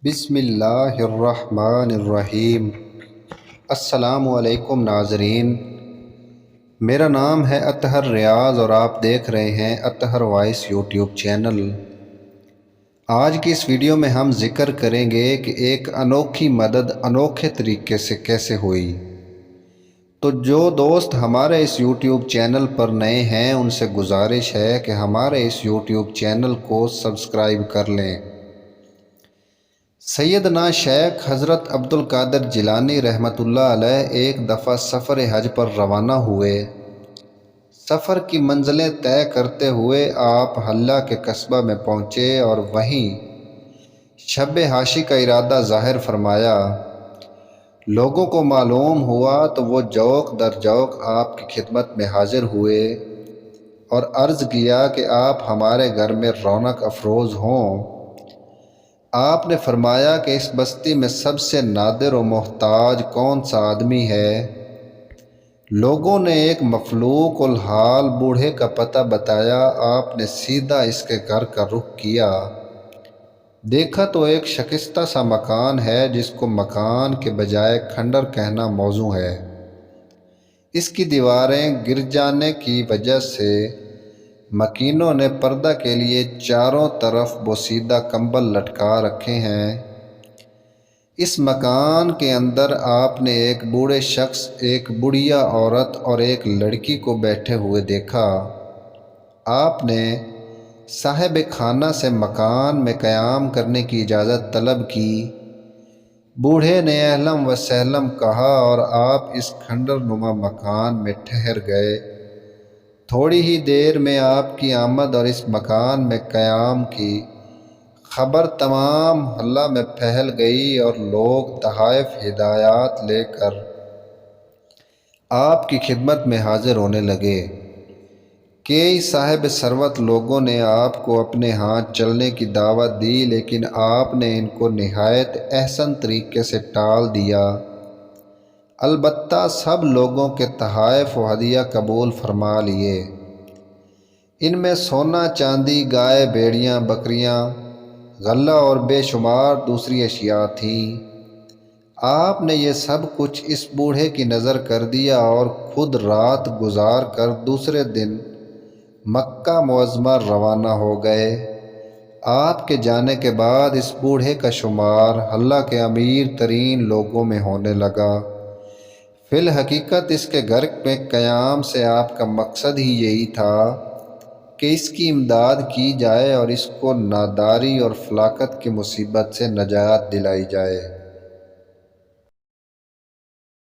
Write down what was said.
بسم اللہ الرحمن الرحیم۔ السلام علیکم ناظرین، میرا نام ہے اطہر ریاض اور آپ دیکھ رہے ہیں اطہر وائس یوٹیوب چینل۔ آج کی اس ویڈیو میں ہم ذکر کریں گے کہ ایک انوکھی مدد انوکھے طریقے سے کیسے ہوئی۔ تو جو دوست ہمارے اس یوٹیوب چینل پر نئے ہیں ان سے گزارش ہے کہ ہمارے اس یوٹیوب چینل کو سبسکرائب کر لیں۔ سیدنا شیخ حضرت عبد القادر جیلانی رحمۃ اللہ علیہ ایک دفعہ سفر حج پر روانہ ہوئے۔ سفر کی منزلیں طے کرتے ہوئے آپ حلہ کے قصبہ میں پہنچے اور وہیں شب حاشی کا ارادہ ظاہر فرمایا۔ لوگوں کو معلوم ہوا تو وہ جوق در جوق آپ کی خدمت میں حاضر ہوئے اور عرض کیا کہ آپ ہمارے گھر میں رونق افروز ہوں۔ آپ نے فرمایا کہ اس بستی میں سب سے نادر و محتاج کون سا آدمی ہے؟ لوگوں نے ایک مفلوق الحال بوڑھے کا پتہ بتایا۔ آپ نے سیدھا اس کے گھر کا رخ کیا۔ دیکھا تو ایک شکستہ سا مکان ہے جس کو مکان کے بجائے کھنڈر کہنا موزوں ہے۔ اس کی دیواریں گر جانے کی وجہ سے مکینوں نے پردہ کے لیے چاروں طرف بوسیدہ کمبل لٹکا رکھے ہیں۔ اس مکان کے اندر آپ نے ایک بوڑھے شخص، ایک بڑھیا عورت اور ایک لڑکی کو بیٹھے ہوئے دیکھا۔ آپ نے صاحب خانہ سے مکان میں قیام کرنے کی اجازت طلب کی۔ بوڑھے نے اہلم و سہلم کہا اور آپ اس کھنڈر نما مکان میں ٹھہر گئے۔ تھوڑی ہی دیر میں آپ کی آمد اور اس مکان میں قیام کی خبر تمام حلہ میں پھیل گئی اور لوگ تحائف ہدایات لے کر آپ کی خدمت میں حاضر ہونے لگے۔ کئی صاحب ثروت لوگوں نے آپ کو اپنے ہاں چلنے کی دعوت دی، لیکن آپ نے ان کو نہایت احسن طریقے سے ٹال دیا۔ البتہ سب لوگوں کے تحائف و ہدیہ قبول فرما لیے۔ ان میں سونا چاندی، گائے بھیڑیاں، بکریاں، غلہ اور بے شمار دوسری اشیاء تھیں۔ آپ نے یہ سب کچھ اس بوڑھے کی نظر کر دیا اور خود رات گزار کر دوسرے دن مکہ معظمہ روانہ ہو گئے۔ آپ کے جانے کے بعد اس بوڑھے کا شمار حلہ کے امیر ترین لوگوں میں ہونے لگا۔ فی الحقیقت اس کے گھر میں قیام سے آپ کا مقصد ہی یہی تھا کہ اس کی امداد کی جائے اور اس کو ناداری اور فلاقت کی مصیبت سے نجات دلائی جائے۔